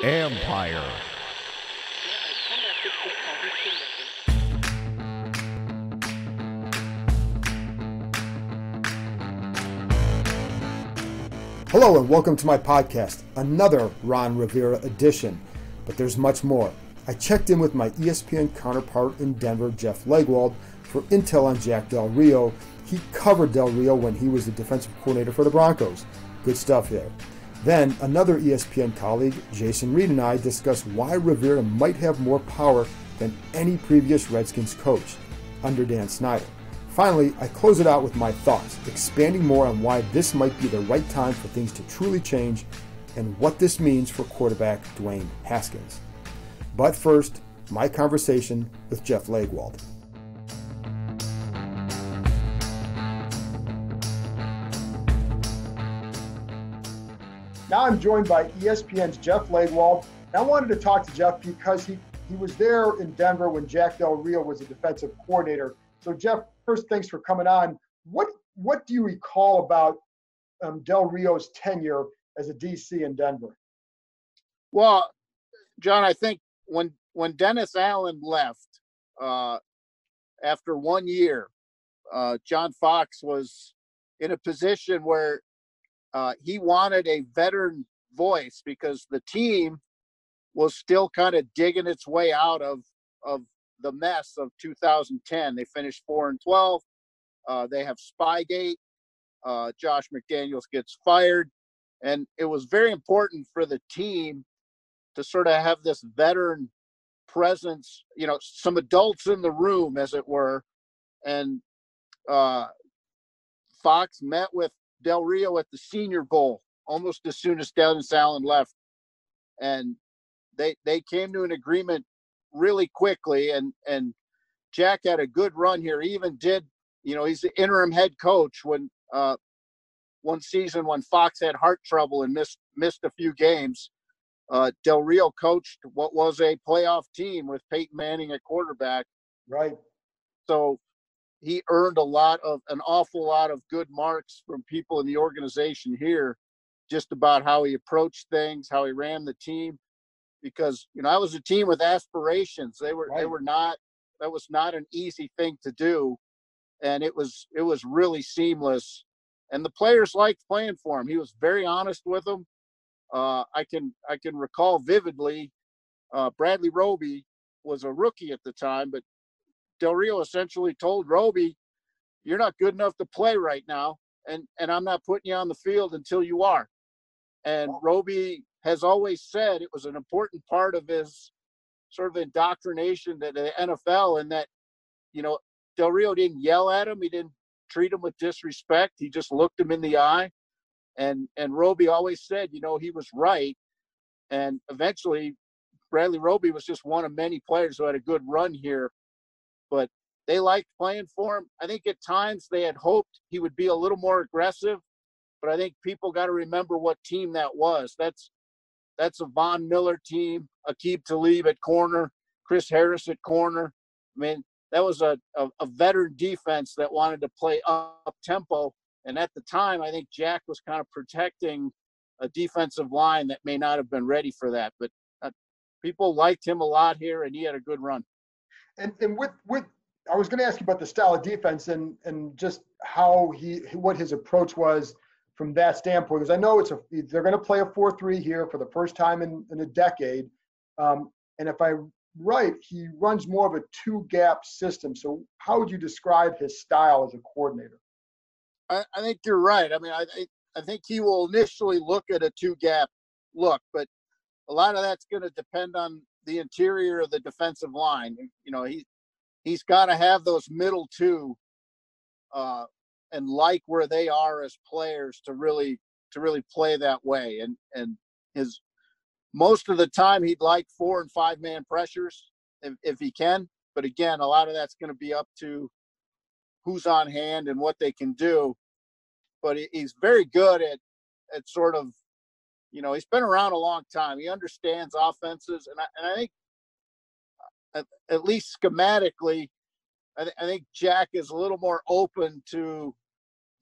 Empire. Hello and welcome to my podcast, another Ron Rivera edition, but there's much more. I checked in with my ESPN counterpart in Denver, Jeff Legwold, for intel on Jack Del Rio. He covered Del Rio when he was the defensive coordinator for the Broncos. Good stuff there. Then another ESPN colleague, Jason Reid, and I discussed why Rivera might have more power than any previous Redskins coach under Dan Snyder. Finally, I close it out with my thoughts, expanding more on why this might be the right time for things to truly change and what this means for quarterback Dwayne Haskins. But first, my conversation with Jeff Legwold. Now I'm joined by ESPN's Jeff Legwold. And I wanted to talk to Jeff because he was there in Denver when Jack Del Rio was a defensive coordinator. So Jeff, first, thanks for coming on. What do you recall about Del Rio's tenure as a DC in Denver? Well, John, I think when Dennis Allen left after 1 year, John Fox was in a position where he wanted a veteran voice because the team was still kind of digging its way out of the mess of 2010. They finished 4-12. They have Spygate. Josh McDaniels gets fired. And it was very important for the team to sort of have this veteran presence, some adults in the room, as it were. And Fox met with Del Rio at the Senior Bowl almost as soon as Dennis Allen left. And they came to an agreement really quickly, and Jack had a good run here. He even did, he's the interim head coach when one season when Fox had heart trouble and missed a few games. Del Rio coached what was a playoff team with Peyton Manning at quarterback. Right. So he earned an awful lot of good marks from people in the organization here, just about how he approached things, how he ran the team. Because, I was a team with aspirations. They were not, that was not an easy thing to do. And it was really seamless. And the players liked playing for him. He was very honest with them. I can recall vividly, Bradley Roby was a rookie at the time, but Del Rio essentially told Roby, you're not good enough to play right now. And I'm not putting you on the field until you are. And Roby has always said it was an important part of his sort of indoctrination to the NFL, and that, Del Rio didn't yell at him. He didn't treat him with disrespect. He just looked him in the eye. And Roby always said, he was right. And eventually Bradley Roby was just one of many players who had a good run here, but they liked playing for him. I think at times they had hoped he would be a little more aggressive, but I think people got to remember what team that was. That's a Von Miller team, Aqib Talib at corner, Chris Harris at corner. I mean, that was a veteran defense that wanted to play up tempo. And at the time, I think Jack was kind of protecting a defensive line that may not have been ready for that. But people liked him a lot here, and he had a good run. And with I was going to ask you about the style of defense and just how what his approach was from that standpoint, because I know they're going to play a 4-3 here for the first time in a decade. And if I'm right, he runs more of a two-gap system. So how would you describe his style as a coordinator? I think you're right. I mean, I think he will initially look at a two-gap look, but a lot of that's going to depend on the interior of the defensive line. He's got to have those middle two and like where they are as players to really play that way. And his most of the time he'd like 4 and 5 man pressures if he can. But again, a lot of that's going to be up to who's on hand and what they can do. But he's very good at sort of, he's been around a long time. He understands offenses. And I think at least schematically, I think Jack is a little more open to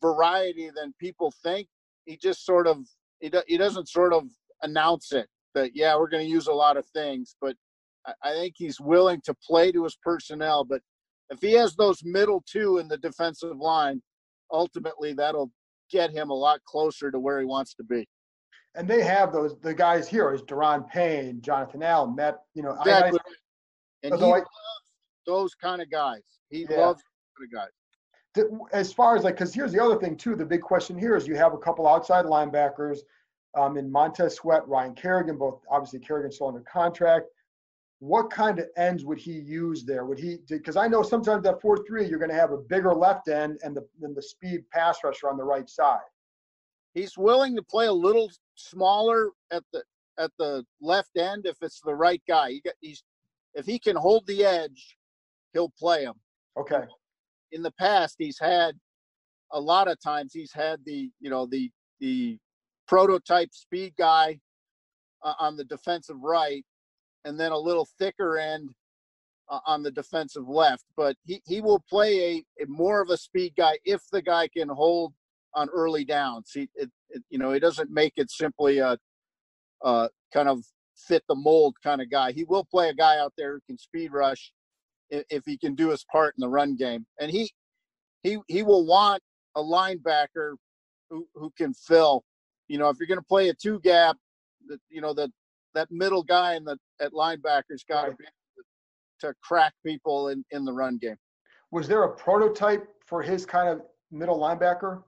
variety than people think. He just sort of he doesn't sort of announce it that, yeah, we're going to use a lot of things, but I think he's willing to play to his personnel. But if he has those middle two in the defensive line, ultimately that'll get him a lot closer to where he wants to be. And they have the guys here is Deron Payne, Jonathan Allen, Matt, Exactly. And he loves those kind of guys. He loves those kind of guys. As far as because here's the other thing too, the big question here is you have a couple outside linebackers in Montez Sweat, Ryan Kerrigan, both obviously Kerrigan still under contract. What kind of ends would he use there? Because I know sometimes that 4-3, you're going to have a bigger left end and the speed pass rusher on the right side. He's willing to play a little smaller at the left end if it's the right guy. If he can hold the edge, he'll play him. Okay. In the past, a lot of times he's had the prototype speed guy on the defensive right, and then a little thicker end on the defensive left. But he will play a more of a speed guy if the guy can hold on early downs. He doesn't make it simply a kind of fit the mold kind of guy. He will play a guy out there who can speed rush if he can do his part in the run game. And he will want a linebacker who can fill. If you're going to play a two gap, that middle guy at linebacker's got to be able to crack people in the run game. Was there a prototype for his kind of middle linebacker?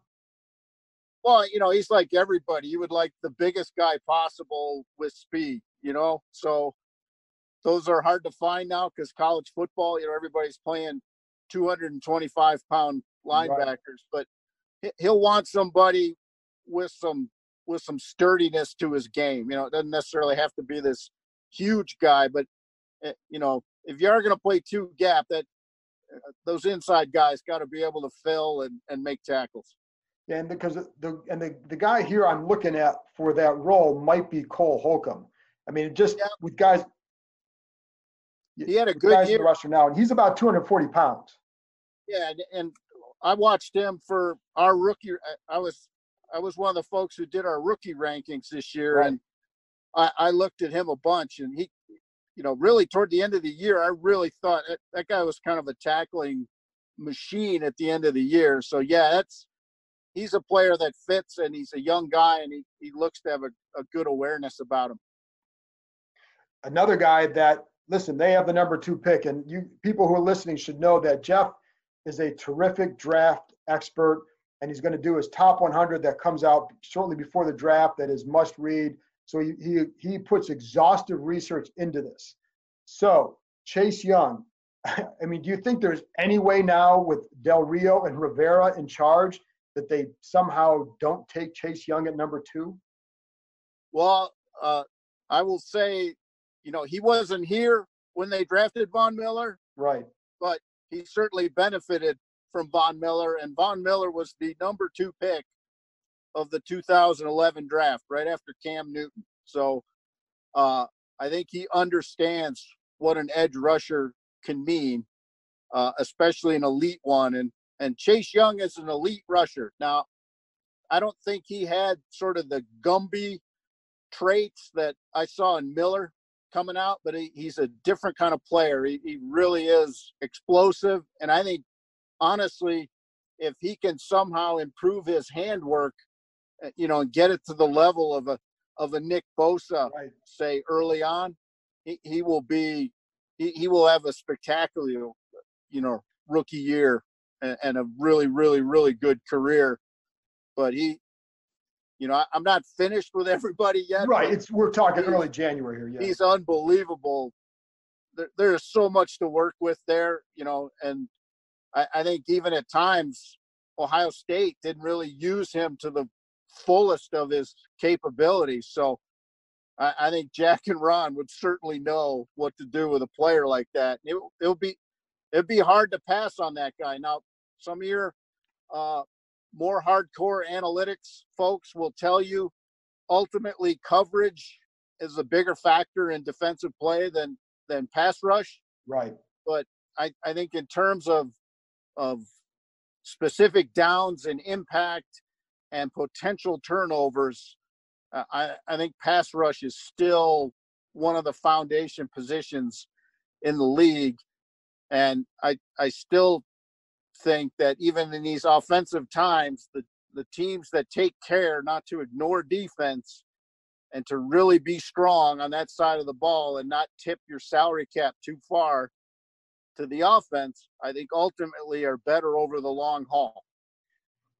Well, he's like everybody. He would like the biggest guy possible with speed, So those are hard to find now because college football, everybody's playing 225-pound linebackers. Right. But he'll want somebody with some sturdiness to his game. It doesn't necessarily have to be this huge guy, but if you are going to play two gap, that those inside guys got to be able to fill and make tackles. Yeah, and because the guy here I'm looking at for that role might be Cole Holcomb. I mean, with guys. He had a good year. Rusher now, and he's about 240 pounds. Yeah, and I watched him for our rookie. I was one of the folks who did our rookie rankings this year, right. And I looked at him a bunch, and he, really toward the end of the year, I really thought that guy was kind of a tackling machine at the end of the year. So yeah, he's a player that fits, and he's a young guy, and he looks to have a good awareness about him. Another guy that, listen, they have the number 2 pick, and you people who are listening should know that Jeff is a terrific draft expert, and he's going to do his top 100 that comes out shortly before the draft that is must read. So he puts exhaustive research into this. So Chase Young, I mean, do you think there's any way now with Del Rio and Rivera in charge that they somehow don't take Chase Young at number 2? Well, I will say, he wasn't here when they drafted Von Miller. Right. But he certainly benefited from Von Miller, and Von Miller was the number 2 pick of the 2011 draft, right after Cam Newton. So I think he understands what an edge rusher can mean, especially an elite one. And Chase Young is an elite rusher. Now, I don't think he had sort of the Gumby traits that I saw in Miller coming out, but he's a different kind of player. He really is explosive. And I think, honestly, if he can somehow improve his handwork, and get it to the level of a Nick Bosa, right, say early on, he will have a spectacular, rookie year and a really, really, really good career. But I'm not finished with everybody yet. Right. We're talking early January here. Yeah. He's unbelievable. There's so much to work with there, and I think even at times Ohio State didn't really use him to the fullest of his capabilities. So I think Jack and Ron would certainly know what to do with a player like that. It'd be hard to pass on that guy. Now, some of your more hardcore analytics folks will tell you ultimately coverage is a bigger factor in defensive play than pass rush. Right. But I think in terms of specific downs and impact and potential turnovers, I think pass rush is still one of the foundation positions in the league. And I still think that even in these offensive times, the teams that take care not to ignore defense and to really be strong on that side of the ball and not tip your salary cap too far to the offense, I think ultimately are better over the long haul.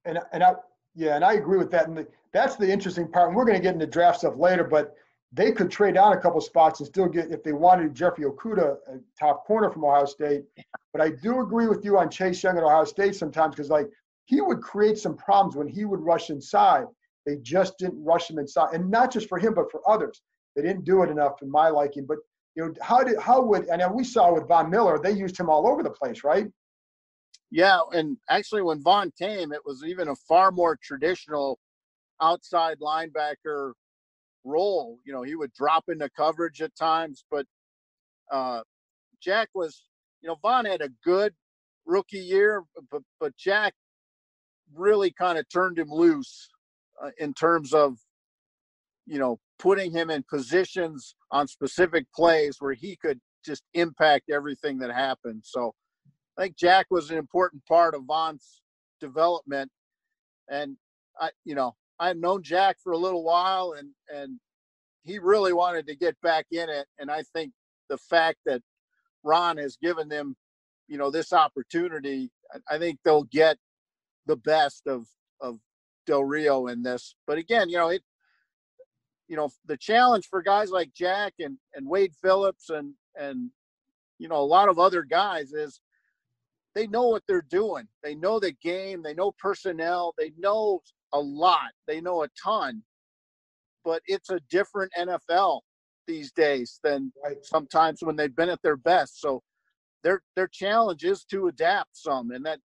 And I agree with that. And that's the interesting part. And we're going to get into draft stuff later, but they could trade down a couple spots and still get, if they wanted, Jeffrey Okudah, a top corner from Ohio State. But I do agree with you on Chase Young at Ohio State sometimes, because like he would create some problems when he would rush inside. They just didn't rush him inside, and not just for him, but for others. They didn't do it enough in my liking. But and we saw with Von Miller, they used him all over the place, right? Yeah, and actually when Von came, it was even a far more traditional outside linebacker role. You know, he would drop into coverage at times, but Jack was, Von had a good rookie year, but Jack really kind of turned him loose in terms of, putting him in positions on specific plays where he could just impact everything that happened. So I think Jack was an important part of Von's development. And I've known Jack for a little while, and he really wanted to get back in it. And I think the fact that Ron has given them, this opportunity, I think they'll get the best of Del Rio in this. But again, the challenge for guys like Jack and Wade Phillips and a lot of other guys is they know what they're doing. They know the game. They know personnel. They know a lot. They know a ton. But it's a different NFL these days than sometimes when they've been at their best. So their challenge is to adapt some. And that,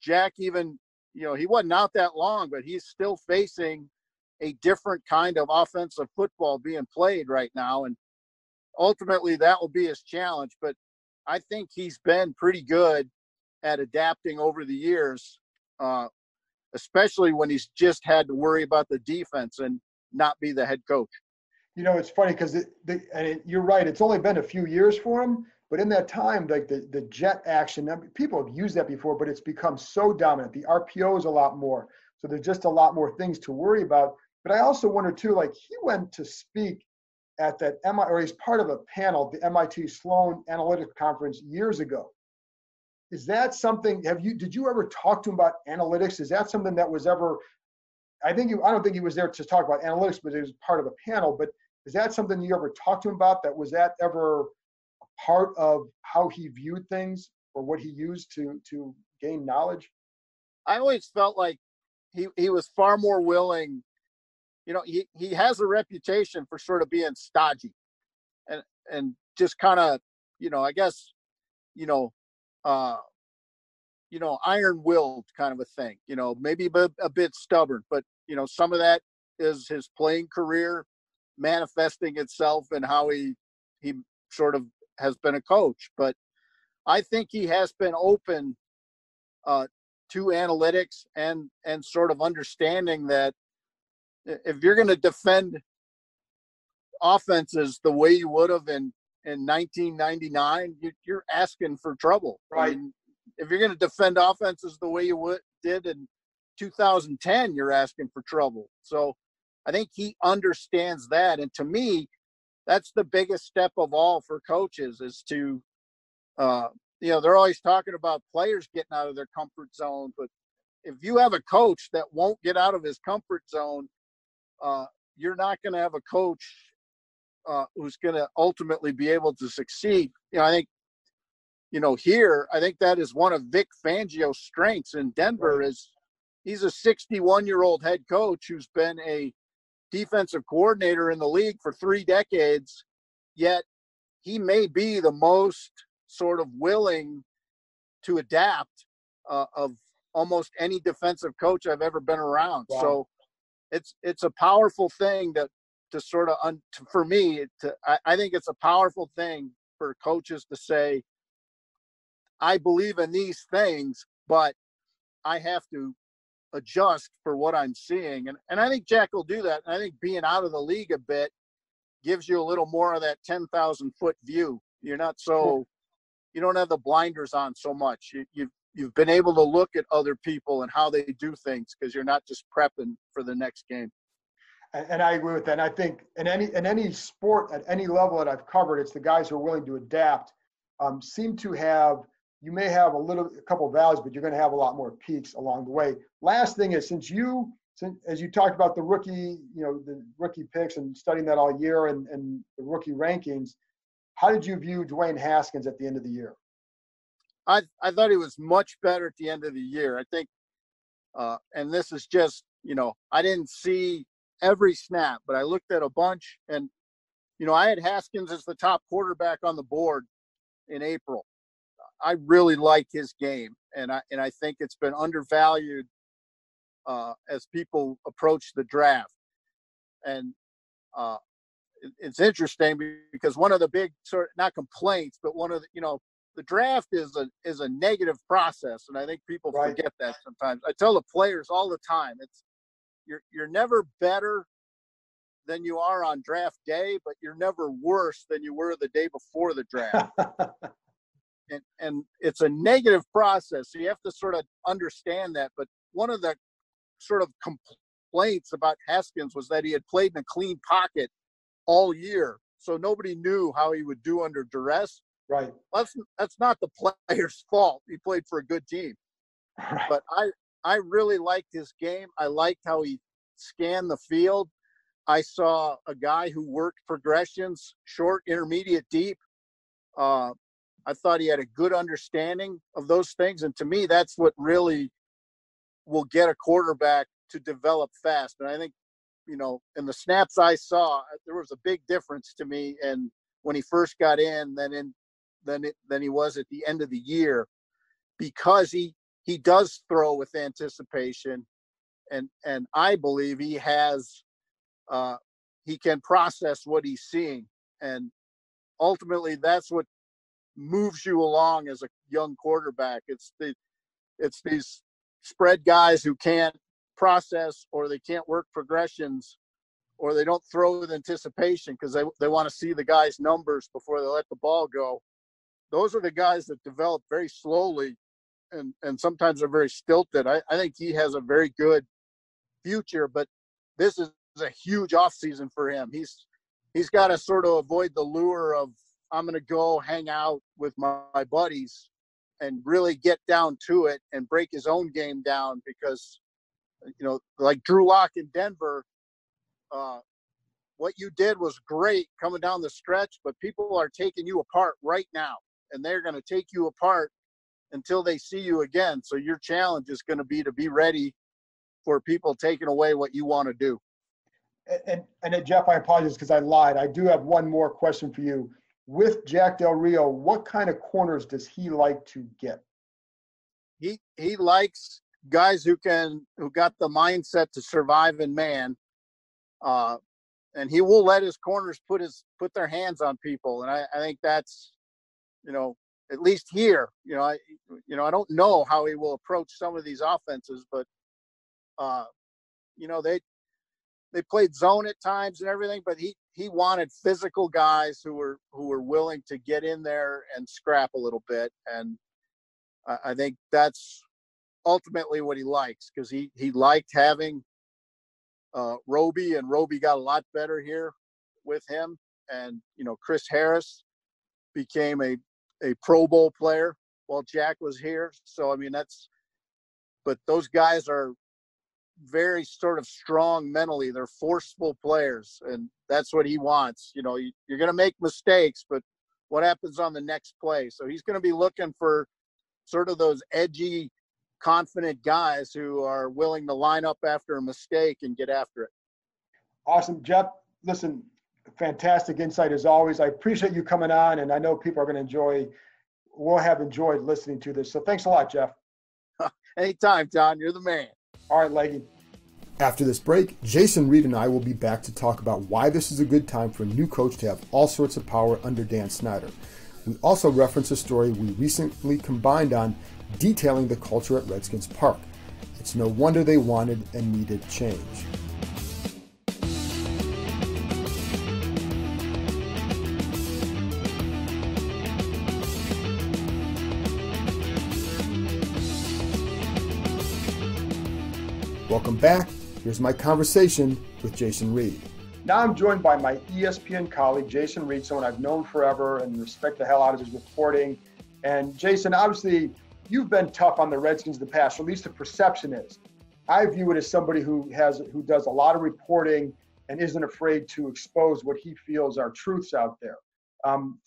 Jack even, he wasn't out that long, but he's still facing a different kind of offensive football being played right now. And ultimately that will be his challenge. But I think he's been pretty good at adapting over the years, especially when he's just had to worry about the defense and not be the head coach. It's funny because you're right. It's only been a few years for him, but in that time, like the jet action, people have used that before, but it's become so dominant. The RPO is a lot more. So there's just a lot more things to worry about. But I also wonder too, like he went to speak at that he's part of a panel, the MIT Sloan Analytics Conference years ago. Is that something, did you ever talk to him about analytics? Is that something that was ever, I don't think he was there to talk about analytics, but he was part of a panel. But is that something you ever talked to him about? Was that ever a part of how he viewed things or what he used to gain knowledge? I always felt like he was far more willing. He has a reputation for sort of being stodgy and just kind of, I guess, iron-willed kind of a thing, maybe a bit stubborn, but, some of that is his playing career manifesting itself in how he sort of has been a coach. But I think he has been open to analytics and sort of understanding that if you're going to defend offenses the way you would have in 1999, you're asking for trouble. Right. I mean, if you're going to defend offenses the way you did in 2010, you're asking for trouble. So I think he understands that. And to me, that's the biggest step of all for coaches is to, they're always talking about players getting out of their comfort zone. But if you have a coach that won't get out of his comfort zone, you're not going to have a coach who's going to ultimately be able to succeed. I think, here, I think that is one of Vic Fangio's strengths in Denver. Right. Is he's a 61-year-old head coach who's been a defensive coordinator in the league for 3 decades, yet he may be the most sort of willing to adapt of almost any defensive coach I've ever been around. Wow. So it's a powerful thing to sort of for me I think it's a powerful thing for coaches to say, I believe in these things, but I have to adjust for what I'm seeing. And I think Jack will do that. And I think being out of the league a bit gives you a little more of that 10,000 foot view. You're not so, you don't have the blinders on so much. You've been able to look at other people and how they do things because you're not just prepping for the next game. And I agree with that. And I think in any sport at any level that I've covered, it's the guys who are willing to adapt seem to have, you may have a couple of valleys, but you're going to have a lot more peaks along the way. Last thing is, since as you talked about the rookie picks and studying that all year and the rookie rankings, how did you view Dwayne Haskins at the end of the year? I thought he was much better at the end of the year. I think, and this is just, I didn't see every snap, but I looked at a bunch, and, I had Haskins as the top quarterback on the board in April. I really like his game, and I think it's been undervalued as people approach the draft. And it's interesting because one of the big not complaints, but one of the draft is a negative process, and I think people forget that sometimes. I tell the players all the time, you're never better than you are on draft day, but you're never worse than you were the day before the draft. and it's a negative process, so you have to sort of understand that. But one of the sort of complaints about Haskins was that he had played in a clean pocket all year, so nobody knew how he would do under duress. Right. That's not the player's fault. He played for a good team. Right. But I really liked his game. I liked how he scanned the field. I saw a guy who worked progressions, short, intermediate, deep. I thought he had a good understanding of those things. And to me, that's what really will get a quarterback to develop fast. And I think, in the snaps I saw, there was a big difference to me. And when he first got in, than he was at the end of the year, because he does throw with anticipation, and I believe he has he can process what he's seeing, and ultimately that's what moves you along as a young quarterback. It's these spread guys who can't process, or they can't work progressions, or they don't throw with anticipation because they want to see the guy's numbers before they let the ball go. Those are the guys that develop very slowly and sometimes are very stilted. I think he has a very good future, but this is a huge offseason for him. He's got to sort of avoid the lure of, I'm going to go hang out with my buddies, and really get down to it and break his own game down, because, like Drew Lock in Denver, what you did was great coming down the stretch, but people are taking you apart right now, and they're going to take you apart until they see you again. So your challenge is going to be ready for people taking away what you want to do. And Jeff, I apologize because I lied. I do have one more question for you. With Jack Del Rio, what kind of corners does he like to get? He likes guys who got the mindset to survive in man. And he will let his corners put their hands on people. And I think that's, at least here, I don't know how he will approach some of these offenses, but, they played zone at times and everything, but he wanted physical guys who were willing to get in there and scrap a little bit. And I think that's ultimately what he likes, because he liked having Roby, and Roby got a lot better here with him. And, Chris Harris became a Pro Bowl player while Jack was here. So, but those guys are very sort of strong mentally. They're forceful players, and that's what he wants. You're going to make mistakes, but what happens on the next play? So he's going to be looking for sort of those edgy, confident guys who are willing to line up after a mistake and get after it. Awesome, Jeff. Listen, fantastic insight as always. I appreciate you coming on, and I know people are going to will have enjoyed listening to this. So thanks a lot, Jeff. Anytime, John. You're the man. All right, Leggy. After this break, Jason Reid and I will be back to talk about why this is a good time for a new coach to have all sorts of power under Dan Snyder. We also reference a story we recently combined on detailing the culture at Redskins Park. It's no wonder they wanted and needed change. Welcome back. Here's my conversation with Jason Reid. Now I'm joined by my ESPN colleague, Jason Reid, someone I've known forever and respect the hell out of his reporting. And Jason, obviously, you've been tough on the Redskins in the past, or at least the perception is. I view it as somebody who does a lot of reporting and isn't afraid to expose what he feels are truths out there.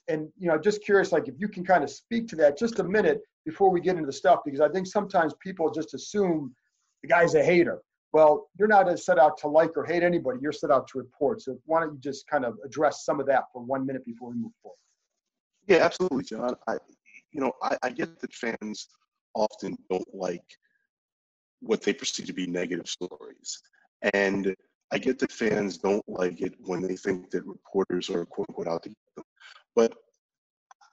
And just curious, like if you can kind of speak to that just a minute before we get into the stuff, because I think sometimes people just assume the guy's a hater. Well, you're not set out to like or hate anybody. You're set out to report. So why don't you just kind of address some of that for 1 minute before we move forward? Yeah, absolutely, John. I get that fans often don't like what they perceive to be negative stories. And I get that fans don't like it when they think that reporters are quote unquote out to get them. But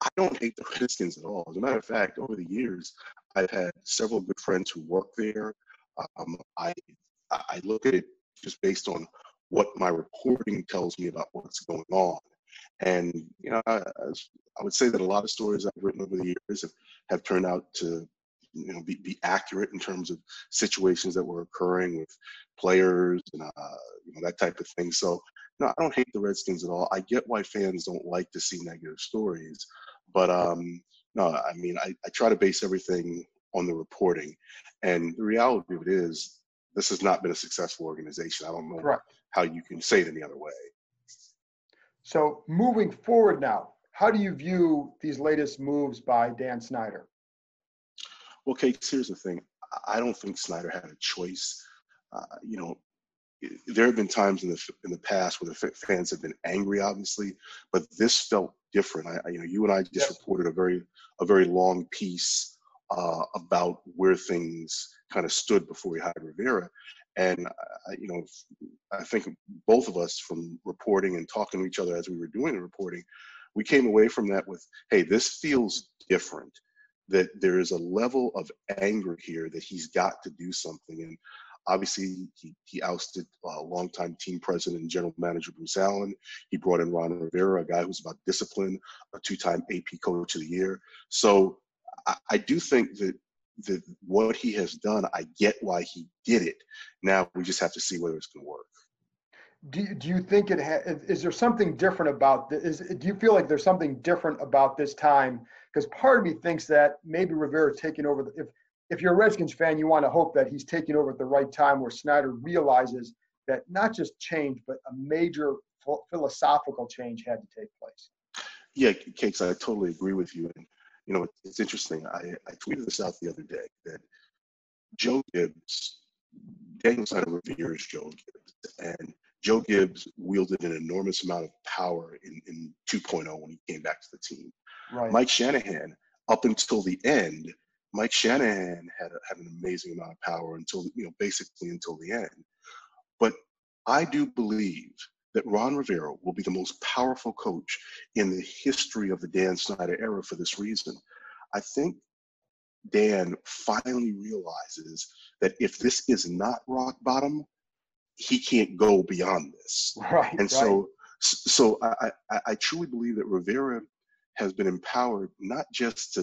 I don't hate the Redskins at all. As a matter of fact, over the years, I've had several good friends who work there. I look at it just based on what my reporting tells me about what's going on. And, I would say that a lot of stories I've written over the years have turned out to, be accurate in terms of situations that were occurring with players and, that type of thing. So, no, I don't hate the Redskins at all. I get why fans don't like to see negative stories. But, no, I try to base everything on the reporting. And the reality of it is, this has not been a successful organization. I don't know Correct. how you can say it any other way. So moving forward now, how do you view these latest moves by Dan Snyder? Well, Cakes, here's the thing. I don't think Snyder had a choice. There have been times in the past where the fans have been angry, obviously, but this felt different. You and I just reported a very long piece about where things kind of stood before we hired Rivera. And, I think both of us, from reporting and talking to each other as we were doing the reporting, we came away from that with, hey, this feels different, that there is a level of anger here that he's got to do something. And obviously, he ousted longtime team president and general manager Bruce Allen. He brought in Ron Rivera, a guy who's about discipline, a two-time AP Coach of the Year. So I do think that what he has done, I get why he did it. Now we just have to see whether it's going to work. Do you think is there something different about this? Do you feel like there's something different about this time? Because part of me thinks that maybe Rivera taking over. If you're a Redskins fan, you want to hope that he's taking over at the right time, where Snyder realizes that not just change, but a major philosophical change had to take place. Yeah, Cakes, I totally agree with you. And it's interesting. I tweeted this out the other day that Joe Gibbs, Daniel Snyder reveres Joe Gibbs, and Joe Gibbs wielded an enormous amount of power in 2.0 when he came back to the team. Right. Mike Shanahan, up until the end, Mike Shanahan had an amazing amount of power until the end. But I do believe that Ron Rivera will be the most powerful coach in the history of the Dan Snyder era for this reason. I think Dan finally realizes that if this is not rock bottom, he can't go beyond this. Right. And so I truly believe that Rivera has been empowered not just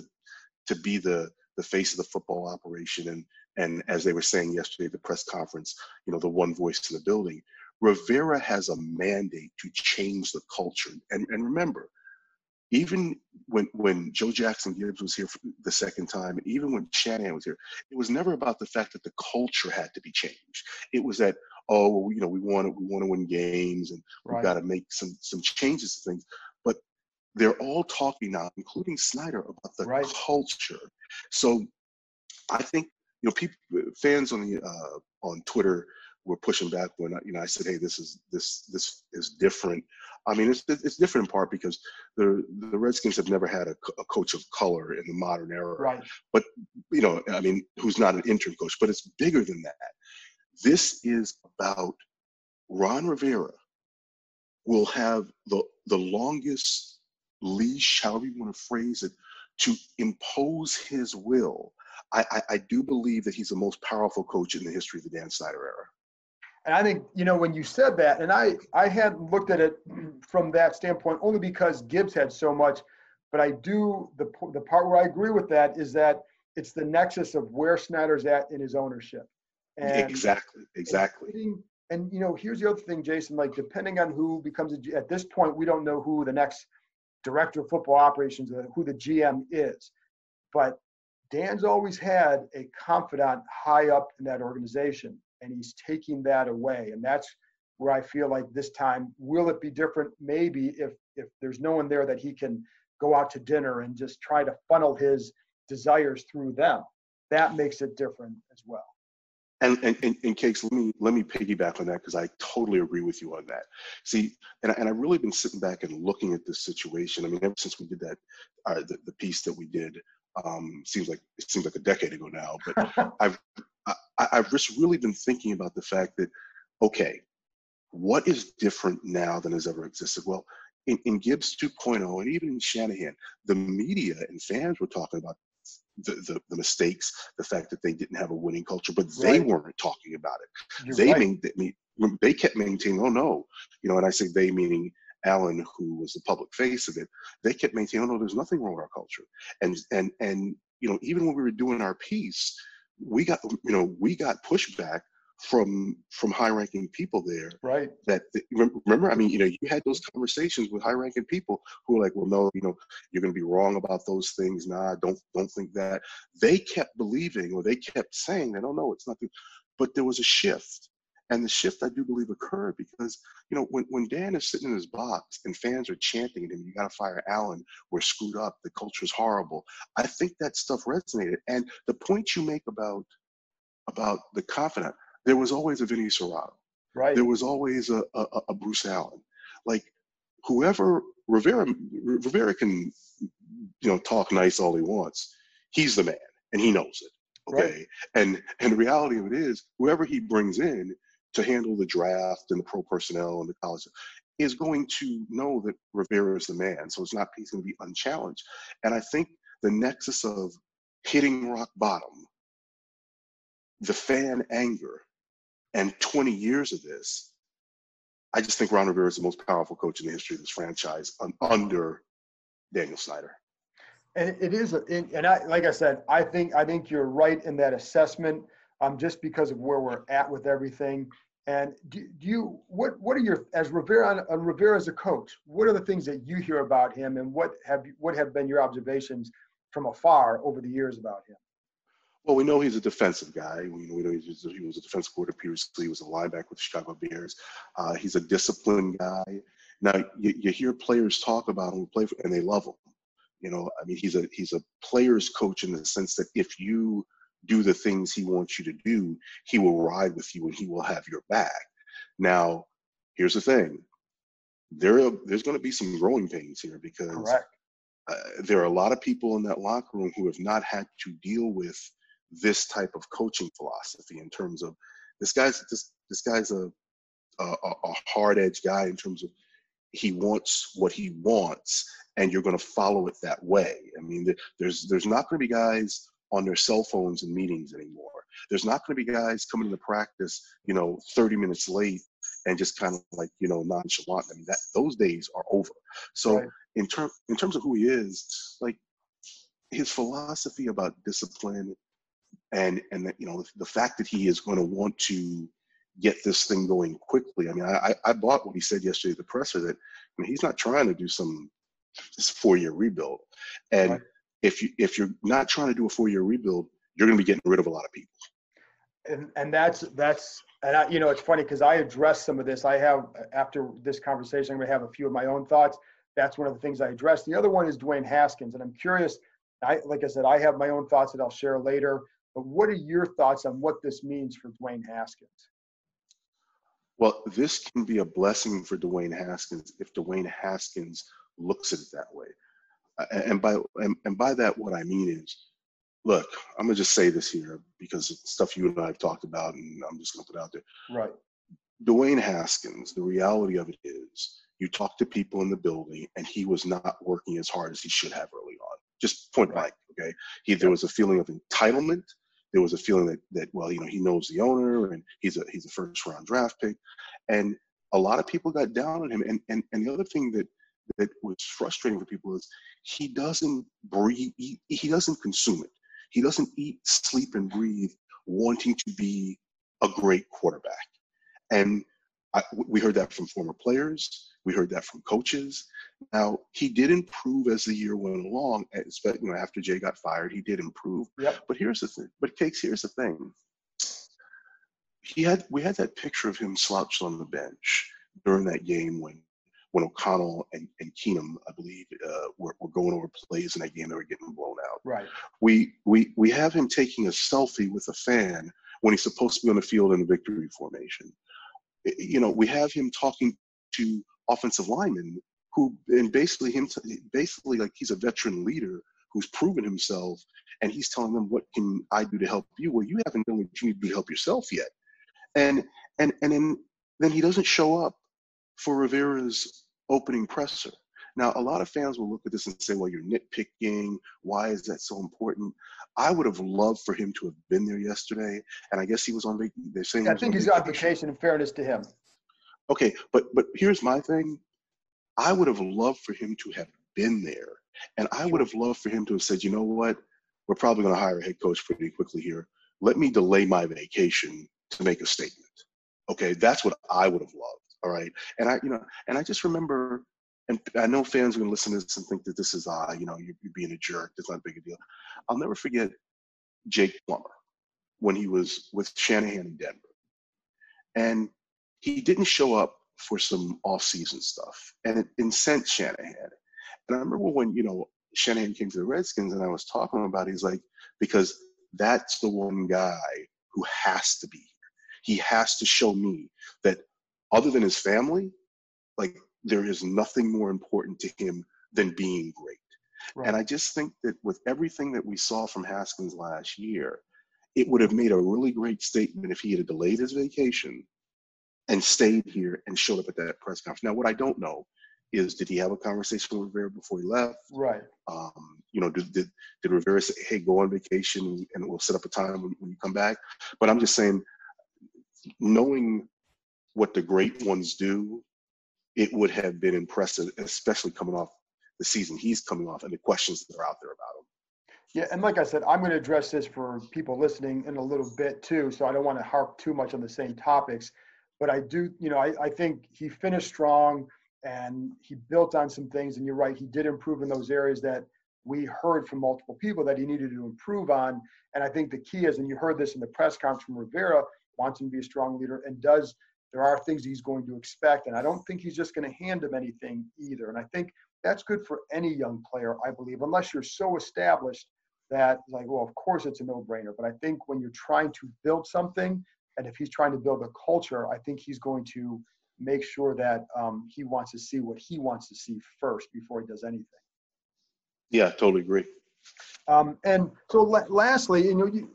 to be the face of the football operation and as they were saying yesterday at the press conference, the one voice in the building. Rivera has a mandate to change the culture. And remember, even when Joe Jackson Gibbs was here for the second time, even when Shanahan was here, it was never about the fact that the culture had to be changed. It was that, we want to win games and we've got to make some changes to things. But they're all talking now, including Snyder, about the culture. So I think fans on Twitter were pushing back when I said, hey, this is different. I mean, it's different in part because the Redskins have never had a coach of color in the modern era. Right. But who's not an interim coach? But it's bigger than that. This is about Ron Rivera will have the longest leash, however you want to phrase it, to impose his will I do believe that he's the most powerful coach in the history of the Dan Snyder era. And I think, when you said that, and I hadn't looked at it from that standpoint only because Gibbs had so much, but I do, the part where I agree with that is that it's the nexus of where Snyder's at in his ownership. And Exactly. And here's the other thing, Jason, like depending on who becomes, at this point, we don't know who the next director of football operations, who the GM is. But Dan's always had a confidant high up in that organization, and he's taking that away. And that's where I feel like this time, will it be different? Maybe if there's no one there that he can go out to dinner and just try to funnel his desires through them. That makes it different as well. And Cakes, let me piggyback on that because I totally agree with you on that. See, and I've really been sitting back and looking at this situation. I mean, ever since we did that, the piece that we did, seems like a decade ago now. But I've just really been thinking about the fact that, okay, what is different now than has ever existed? Well, in Gibbs 2.0 and even in Shanahan, the media and fans were talking about the mistakes, the fact that they didn't have a winning culture, but they weren't talking about it. They kept maintaining, oh no, and I say they meaning Allen, who was the public face of it. They kept maintaining, oh no, there's nothing wrong with our culture. And even when we were doing our piece, we got pushback from high-ranking people there. Right. That remember, I mean, you had those conversations with high-ranking people who were like, well, no, you're going to be wrong about those things. Nah, don't think that. They kept believing, or they kept saying that, oh no, it's nothing. But there was a shift, and the shift I do believe occurred because when Dan is sitting in his box and fans are chanting at him, you got to fire Allen. We're screwed up. The culture's horrible. I think that stuff resonated. And the point you make about the confidant. There was always a Vinny Serrato. Right. There was always a Bruce Allen. Like whoever Rivera can, talk nice all he wants. He's the man, and he knows it. Okay. Right. And the reality of it is, whoever he brings in to handle the draft and the pro personnel and the college is going to know that Rivera is the man. So he's going to be unchallenged. And I think the nexus of hitting rock bottom, the fan anger, and 20 years of this, I just think Ron Rivera is the most powerful coach in the history of this franchise under Daniel Snyder. And it is, like I said, I think you're right in that assessment, just because of where we're at with everything. And what are your, as Rivera as a coach, what are the things that you hear about him, and what have been your observations from afar over the years about him? Well, we know he's a defensive guy. We know he was a defensive coordinator previously. He was a linebacker with the Chicago Bears. He's a disciplined guy. Now, you hear players talk about him, and they love him. I mean, he's a player's coach in the sense that if you do the things he wants you to do, he will ride with you and he will have your back. Now, here's the thing. There's going to be some growing pains here because there are a lot of people in that locker room who have not had to deal with this type of coaching philosophy in terms of this guy's a hard-edged guy in terms of he wants what he wants and you're going to follow it that way. I mean, there's not going to be guys on their cell phones in meetings anymore. There's not going to be guys coming into practice, 30 minutes late and just kind of like, nonchalant. I mean, those days are over. So in terms of who he is, like his philosophy about discipline and the fact that he is going to want to get this thing going quickly. I mean, I bought what he said yesterday at the presser that he's not trying to do this 4-year rebuild. And if you're not trying to do a 4-year rebuild, you're going to be getting rid of a lot of people. And that's it's funny because I addressed some of this. I have, after this conversation, I'm going to have a few of my own thoughts. That's one of the things I addressed. The other one is Dwayne Haskins, and I'm curious. Like I said, I have my own thoughts that I'll share later. But what are your thoughts on what this means for Dwayne Haskins? Well, this can be a blessing for Dwayne Haskins if Dwayne Haskins looks at it that way. And by that, what I mean is, look, I'm gonna just say this here because it's stuff you and I have talked about, and I'm just gonna put it out there. Right. Dwayne Haskins, the reality of it is, you talk to people in the building, and he was not working as hard as he should have early on. just point blank. Okay, there was a feeling of entitlement. There was a feeling that well, he knows the owner and he's a first round draft pick, and a lot of people got down on him. And the other thing that was frustrating for people is he doesn't breathe. He doesn't consume it. He doesn't eat, sleep, and breathe wanting to be a great quarterback. And we heard that from former players. We heard that from coaches. Now, he did improve as the year went along. After Jay got fired, he did improve. Yep. But here's the thing. Here's the thing. We had that picture of him slouched on the bench during that game when O'Connell and Keenum, I believe, were going over plays in that game. They were getting blown out. Right. We have him taking a selfie with a fan when he's supposed to be on the field in a victory formation. We have him talking to offensive linemen and basically like he's a veteran leader who's proven himself, and he's telling them, what can I do to help you? Well, you haven't done what you need to do to help yourself yet. And then he doesn't show up for Rivera's opening presser. Now, a lot of fans will look at this and say, well, you're nitpicking. Why is that so important? I would have loved for him to have been there yesterday. And I guess he was on vacation. They're saying I think he's on vacation, in fairness to him. Okay, but here's my thing. I would have loved for him to have been there. And I would have loved for him to have said, you know what? We're probably going to hire a head coach pretty quickly here. Let me delay my vacation to make a statement. Okay, that's what I would have loved. All right. And I just remember, and I know fans are going to listen to this and think that this is, you're being a jerk. It's not a big deal. I'll never forget Jake Plummer when he was with Shanahan in Denver. And he didn't show up for some off-season stuff. And it incensed Shanahan. And I remember when, Shanahan came to the Redskins and I was talking about, he's like, because that's the one guy who has to be here. He has to show me that other than his family, like, there is nothing more important to him than being great. Right. And I just think that with everything that we saw from Haskins last year, it would have made a really great statement if he had delayed his vacation and stayed here and showed up at that press conference. Now, what I don't know is, did he have a conversation with Rivera before he left? Right. Did Rivera say, hey, go on vacation and we'll set up a time when you come back? But I'm just saying, knowing what the great ones do, it would have been impressive, especially coming off the season he's coming off and the questions that are out there about him. Yeah, and like I said, I'm going to address this for people listening in a little bit too, so I don't want to harp too much on the same topics. But I do, I think he finished strong and he built on some things. And you're right, he did improve in those areas that we heard from multiple people that he needed to improve on. And I think the key is, and you heard this in the press conference from Rivera, wants him to be a strong leader and there are things he's going to expect. And I don't think he's just going to hand him anything either. And I think that's good for any young player, I believe, unless you're so established that, like, well, of course it's a no-brainer. But I think when you're trying to build something, and if he's trying to build a culture, I think he's going to make sure that he wants to see what he wants to see first before he does anything. Yeah, totally agree. And so lastly, I don't know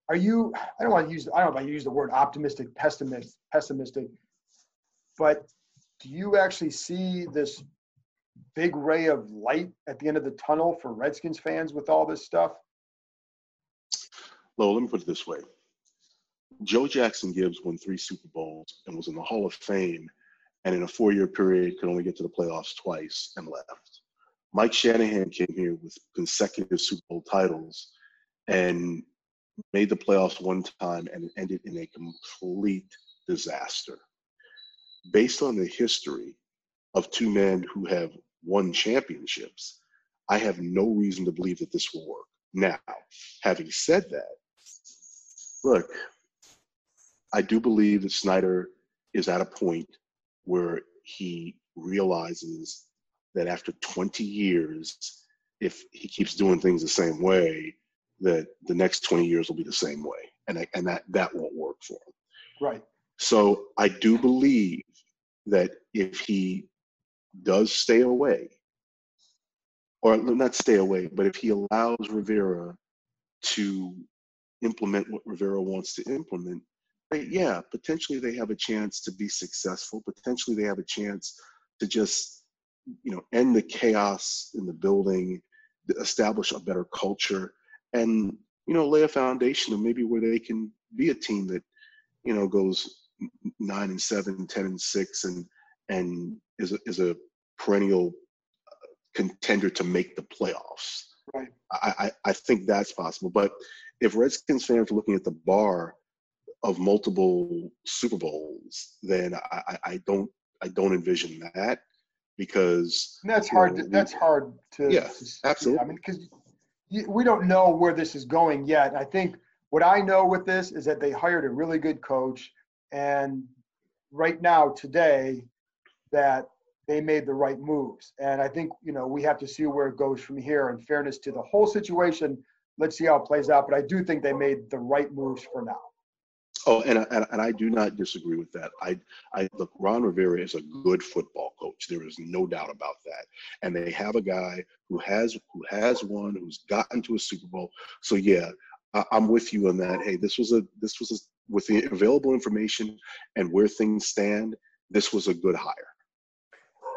if I use the word optimistic, pessimistic, but do you actually see this big ray of light at the end of the tunnel for Redskins fans with all this stuff? Well, let me put it this way. Joe Jackson Gibbs won 3 Super Bowls and was in the Hall of Fame, and in a 4-year period could only get to the playoffs twice and left. Mike Shanahan came here with consecutive Super Bowl titles and made the playoffs one time and ended in a complete disaster. Based on the history of 2 men who have won championships, I have no reason to believe that this will work. Now, having said that, look, I do believe that Snyder is at a point where he realizes that after 20 years, if he keeps doing things the same way, that the next 20 years will be the same way, and that won't work for him. Right. So I do believe that if he does stay away, or not stay away, but if he allows Rivera to implement what Rivera wants to implement, yeah, potentially they have a chance to be successful. Potentially they have a chance to just end the chaos in the building, establish a better culture, and lay a foundation of maybe where they can be a team that goes 9-7, 10-6, and is a perennial contender to make the playoffs. Right. I think that's possible. But if Redskins fans are looking at the bar of multiple Super Bowls, then I don't envision that, because and that's hard. That's hard to. Yeah, to see. absolutely. I mean, because we don't know where this is going yet. And I think what I know with this is that they hired a really good coach, and right now, today, that they made the right moves. And I think, we have to see where it goes from here. In fairness to the whole situation, let's see how it plays out. But I do think they made the right moves for now. Oh, and I do not disagree with that. I look, Ron Rivera is a good football coach. There is no doubt about that. And they have a guy who has won, who's gotten to a Super Bowl. So yeah, I'm with you on that. Hey, this was with the available information and where things stand, this was a good hire.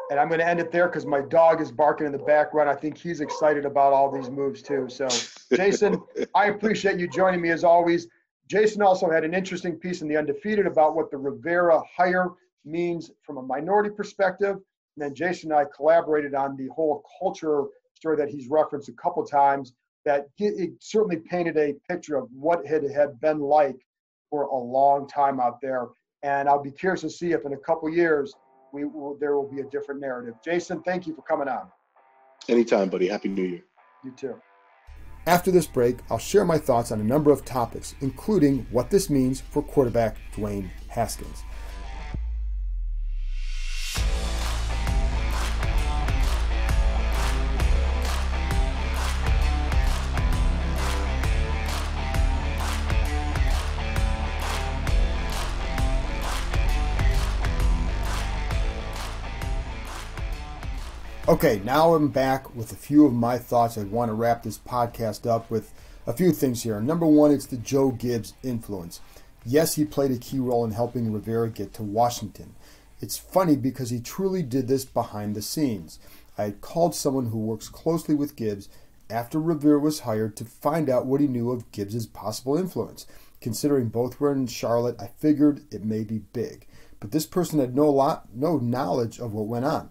And I'm going to end it there because my dog is barking in the background. I think he's excited about all these moves too. So, Jason, I appreciate you joining me as always. Jason also had an interesting piece in the Undefeated about what the Rivera hire means from a minority perspective. And then Jason and I collaborated on the whole culture story that he's referenced a couple times, that it certainly painted a picture of what it had been like for a long time out there. And I'll be curious to see if in a couple years there will be a different narrative. Jason, thank you for coming on. Anytime, buddy. Happy New Year. You too. After this break, I'll share my thoughts on a number of topics, including what this means for quarterback Dwayne Haskins. Okay, now I'm back with a few of my thoughts. I want to wrap this podcast up with a few things here. Number one, it's the Joe Gibbs influence. Yes, he played a key role in helping Rivera get to Washington. It's funny because he truly did this behind the scenes. I had called someone who works closely with Gibbs after Rivera was hired to find out what he knew of Gibbs' possible influence. Considering both were in Charlotte, I figured it may be big. But this person had no knowledge of what went on.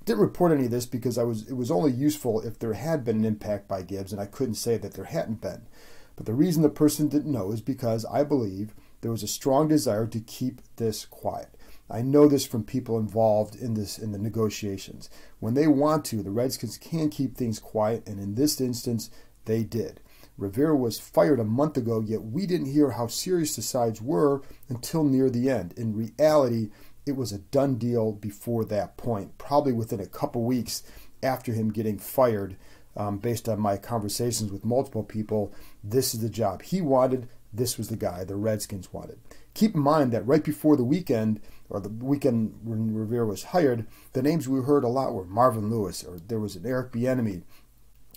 Didn't report any of this because it was only useful if there had been an impact by Gibbs, and I couldn't say that there hadn't been. But the reason the person didn't know is because I believe there was a strong desire to keep this quiet. I know this from people involved in the negotiations. When they want to, the Redskins can keep things quiet, and in this instance, they did. Rivera was fired a month ago, yet we didn't hear how serious the sides were until near the end. In reality, it was a done deal before that point, probably within a couple weeks after him getting fired. Based on my conversations with multiple people, this is the job he wanted. This was the guy the Redskins wanted. Keep in mind that right before the weekend, or the weekend when Rivera was hired, the names we heard a lot were Marvin Lewis, or there was an Eric Bieniemy.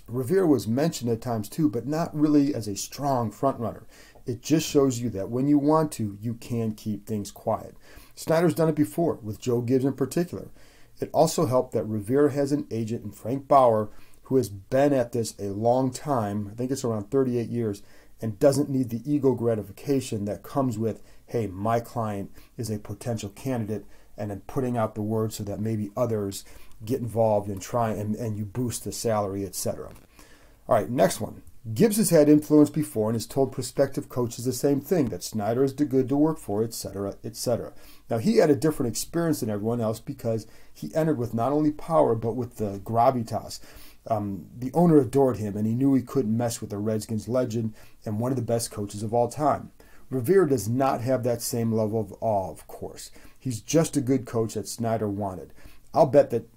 Rivera was mentioned at times too, but not really as a strong frontrunner. It just shows you that when you want to, you can keep things quiet. Snyder's done it before, with Joe Gibbs in particular. It also helped that Rivera has an agent in Frank Bauer who has been at this a long time, I think it's around 38 years, and doesn't need the ego gratification that comes with, hey, my client is a potential candidate, and then putting out the word so that maybe others get involved and try and you boost the salary, etc. All right, next one. Gibbs has had influence before and has told prospective coaches the same thing, that Snyder is good to work for, etc., etc. Now, he had a different experience than everyone else because he entered with not only power, but with the gravitas. The owner adored him, and he knew he couldn't mess with the Redskins legend and one of the best coaches of all time. Rivera does not have that same level of awe, of course. He's just a good coach that Snyder wanted. I bet that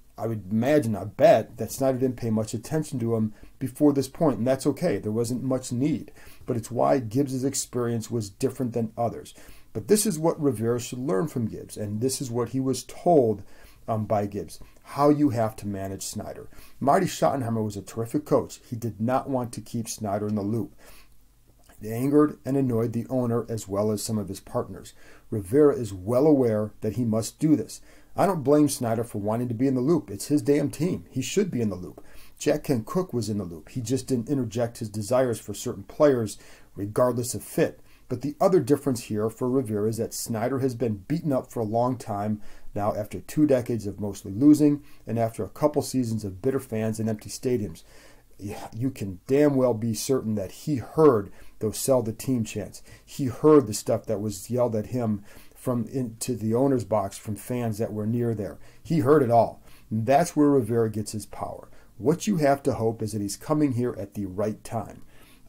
Snyder didn't pay much attention to him before this point, and that's okay. There wasn't much need. But it's why Gibbs' experience was different than others. But this is what Rivera should learn from Gibbs, and this is what he was told by Gibbs, how you have to manage Snyder. Marty Schottenheimer was a terrific coach. He did not want to keep Snyder in the loop. angered and annoyed the owner as well as some of his partners. Rivera is well aware that he must do this. I don't blame Snyder for wanting to be in the loop. It's his damn team. He should be in the loop. Jack Ken Cook was in the loop. He just didn't interject his desires for certain players regardless of fit. But the other difference here for Rivera is that Snyder has been beaten up for a long time now after 2 decades of mostly losing and after a couple seasons of bitter fans and empty stadiums. You can damn well be certain that he heard those sell the team chants. He heard the stuff that was yelled at him from into the owner's box from fans that were near there. He heard it all. And that's where Rivera gets his power. What you have to hope is that he's coming here at the right time.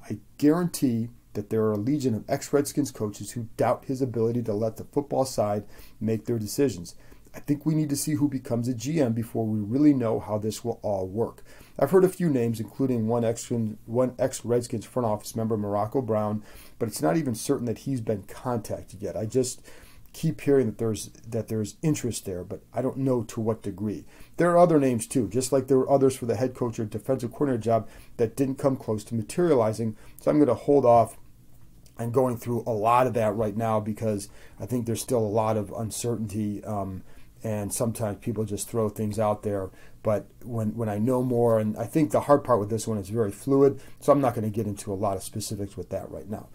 I guarantee that there are a legion of ex-Redskins coaches who doubt his ability to let the football side make their decisions. I think we need to see who becomes a GM before we really know how this will all work. I've heard a few names, including one ex-Redskins front office member, Morocco Brown, but it's not even certain that he's been contacted yet. I just keep hearing that there's interest there, but I don't know to what degree. There are other names too, just like there were others for the head coach or defensive coordinator job that didn't come close to materializing. So I'm going to hold off on going through a lot of that right now because I think there's still a lot of uncertainty, and sometimes people just throw things out there. But when I know more, and I think the hard part with this one is very fluid, so I'm not going to get into a lot of specifics with that right now.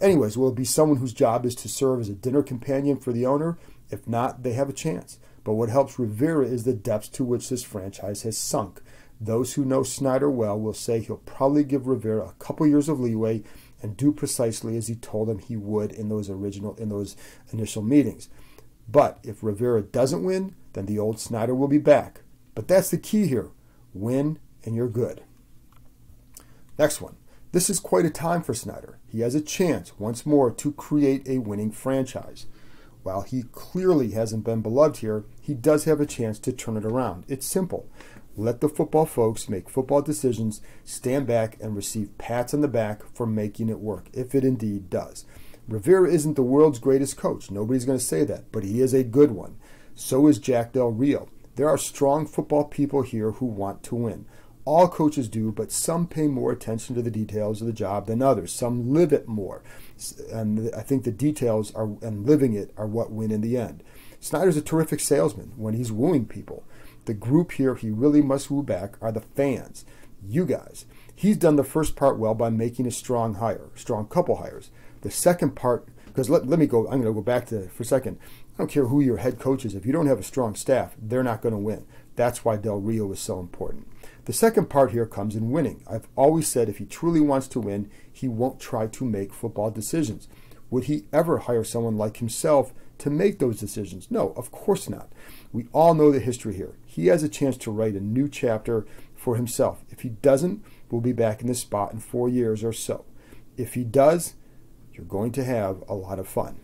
Anyways, will it be someone whose job is to serve as a dinner companion for the owner? If not, they have a chance. But what helps Rivera is the depths to which this franchise has sunk. Those who know Snyder well will say he'll probably give Rivera a couple years of leeway and do precisely as he told him he would in those initial meetings. But if Rivera doesn't win, then the old Snyder will be back. But that's the key here. Win and you're good. Next one. This is quite a time for Snyder. He has a chance once more to create a winning franchise. While he clearly hasn't been beloved here, he does have a chance to turn it around. It's simple. Let the football folks make football decisions, stand back, and receive pats on the back for making it work, if it indeed does. Rivera isn't the world's greatest coach. Nobody's going to say that, but he is a good one. So is Jack Del Rio. There are strong football people here who want to win. All coaches do, but some pay more attention to the details of the job than others. Some live it more. And I think the details and living it are what win in the end. Snyder's a terrific salesman when he's wooing people. The group here he really must woo back are the fans, you guys. He's done the first part well by making a strong couple hires. The second part, because I'm going to go back to for a second. I don't care who your head coach is. If you don't have a strong staff, they're not going to win. That's why Del Rio is so important. The second part here comes in winning. I've always said if he truly wants to win, he won't try to make football decisions. Would he ever hire someone like himself to make those decisions? No, of course not. We all know the history here. He has a chance to write a new chapter for himself. If he doesn't, we'll be back in this spot in 4 years or so. If he does, you're going to have a lot of fun.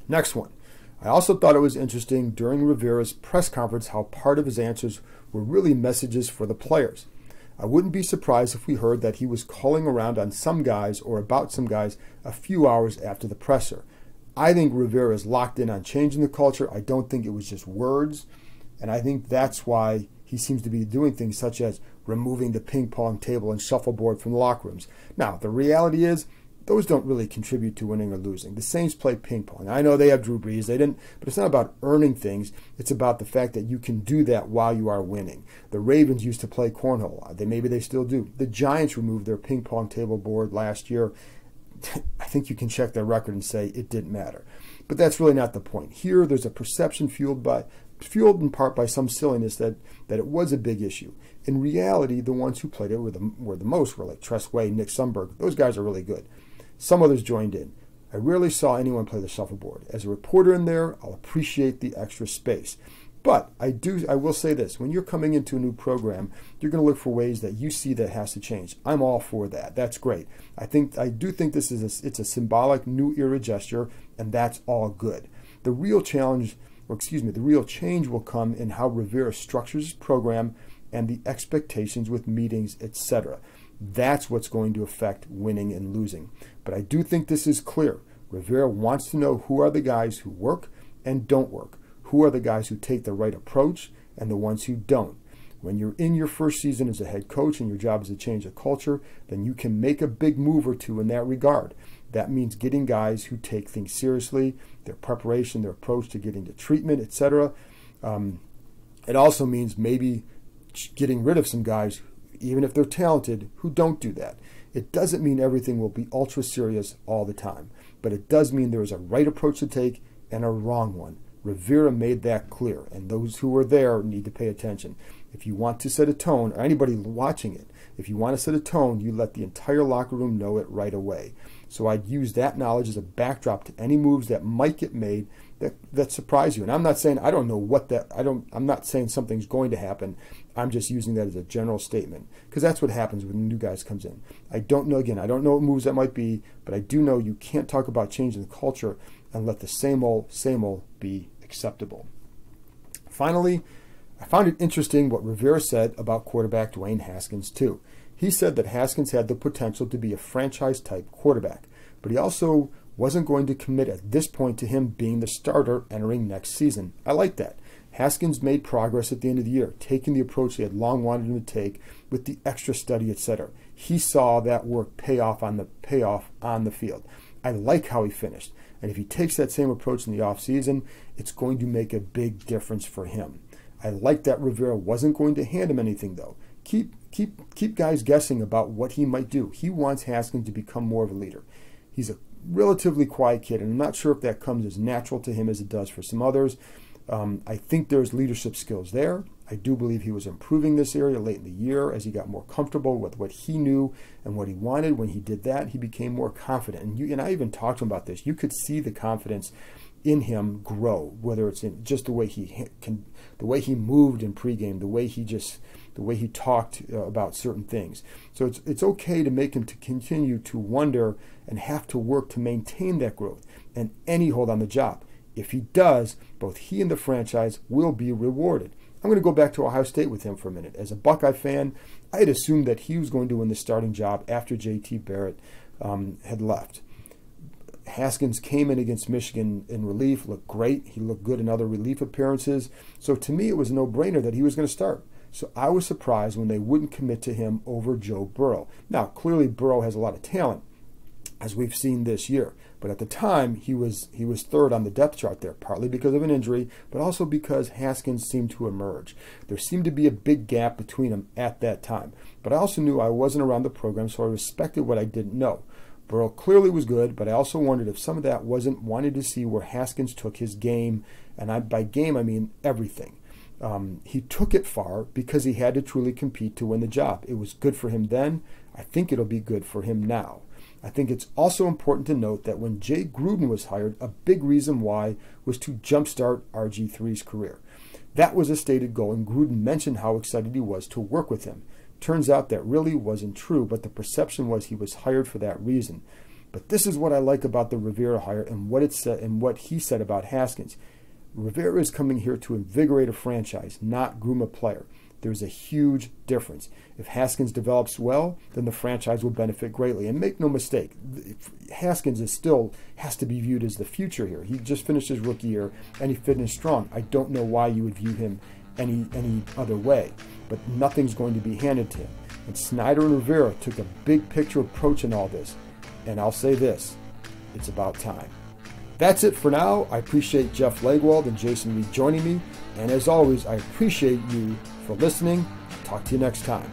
Next one. I also thought it was interesting during Rivera's press conference how part of his answers were really messages for the players. I wouldn't be surprised if we heard that he was calling around on some guys or about some guys a few hours after the presser. I think Rivera is locked in on changing the culture. I don't think it was just words. And I think that's why he seems to be doing things such as removing the ping pong table and shuffleboard from the locker rooms. Now, the reality is, those don't really contribute to winning or losing. The Saints play ping pong. I know they have Drew Brees. They didn't, but it's not about earning things. It's about the fact that you can do that while you are winning. The Ravens used to play cornhole. Maybe they still do. The Giants removed their ping pong table board last year. I think you can check their record and say it didn't matter. But that's really not the point. Here, there's a perception fueled in part by some silliness that it was a big issue. In reality, the ones who played it were the most were like Tress Way, Nick Sundberg. Those guys are really good. Some others joined in. I rarely saw anyone play the shuffleboard. As a reporter in there, I'll appreciate the extra space. But I will say this. When you're coming into a new program, you're going to look for ways that you see that has to change. I'm all for that. That's great. I do think this is it's a symbolic new era gesture, and that's all good. The real change will come in how Rivera structures his program and the expectations with meetings, etc. That's what's going to affect winning and losing. But I do think this is clear. Rivera wants to know who are the guys who work and don't work. Who are the guys who take the right approach and the ones who don't. When you're in your first season as a head coach and your job is to change the culture, then you can make a big move or two in that regard. That means getting guys who take things seriously, their preparation, their approach to getting to treatment, etc. It also means maybe getting rid of some guys, even if they're talented, who don't do that. It doesn't mean everything will be ultra serious all the time, but it does mean there is a right approach to take and a wrong one. Rivera made that clear, and those who were there need to pay attention. If you want to set a tone, or anybody watching it, if you want to set a tone, you let the entire locker room know it right away. So I'd use that knowledge as a backdrop to any moves that might get made that surprise you. And I'm not saying I don't know what that, I'm not saying something's going to happen. I'm just using that as a general statement, because that's what happens when new guys comes in. I don't know what moves that might be, but I do know you can't talk about changing the culture and let the same old be acceptable. Finally, I found it interesting what Rivera said about quarterback Dwayne Haskins too. He said that Haskins had the potential to be a franchise-type quarterback, but he also wasn't going to commit at this point to him being the starter entering next season. I like that. Haskins made progress at the end of the year, taking the approach he had long wanted him to take with the extra study, etc. He saw that work pay off on the field. I like how he finished, and if he takes that same approach in the offseason, it's going to make a big difference for him. I like that Rivera wasn't going to hand him anything, though. Keep guys guessing about what he might do. He wants Haskins to become more of a leader. He's a relatively quiet kid, and I'm not sure if that comes as natural to him as it does for some others. I think there's leadership skills there. I do believe he was improving this area late in the year as he got more comfortable with what he knew and what he wanted. When he did that, he became more confident. And I even talked to him about this. You could see the confidence in him grow, whether it's in just the way he moved in pregame, the way he talked about certain things. So it's okay to make him to continue to wonder and have to work to maintain that growth and any hold on the job. If he does, both he and the franchise will be rewarded. I'm going to go back to Ohio State with him for a minute. As a Buckeye fan, I had assumed that he was going to win the starting job after J.T. Barrett had left. Haskins came in against Michigan in relief, looked great. He looked good in other relief appearances. So to me, it was a no-brainer that he was going to start. So I was surprised when they wouldn't commit to him over Joe Burrow. Now, clearly Burrow has a lot of talent, as we've seen this year. But at the time, he was third on the depth chart there, partly because of an injury, but also because Haskins seemed to emerge. There seemed to be a big gap between them at that time. But I also knew I wasn't around the program, so I respected what I didn't know. Burrow clearly was good, but I also wondered if some of that wasn't wanting to see where Haskins took his game, and by game I mean everything. He took it far because he had to truly compete to win the job. It was good for him then. I think it'll be good for him now. I think it's also important to note that when Jay Gruden was hired, a big reason why was to jumpstart RG3's career. That was a stated goal, and Gruden mentioned how excited he was to work with him. Turns out that really wasn't true, but the perception was he was hired for that reason. But this is what I like about the Rivera hire and what it said and what he said about Haskins. Rivera is coming here to invigorate a franchise, not groom a player. There's a huge difference. If Haskins develops well, then the franchise will benefit greatly. And make no mistake, Haskins has to be viewed as the future here. He just finished his rookie year, and he finished strong. I don't know why you would view him any other way, but nothing's going to be handed to him. And Snyder and Rivera took a big picture approach in all this. And I'll say this, it's about time. That's it for now. I appreciate Jeff Legwold and Jason Reid joining me. And as always, I appreciate you for listening. Talk to you next time.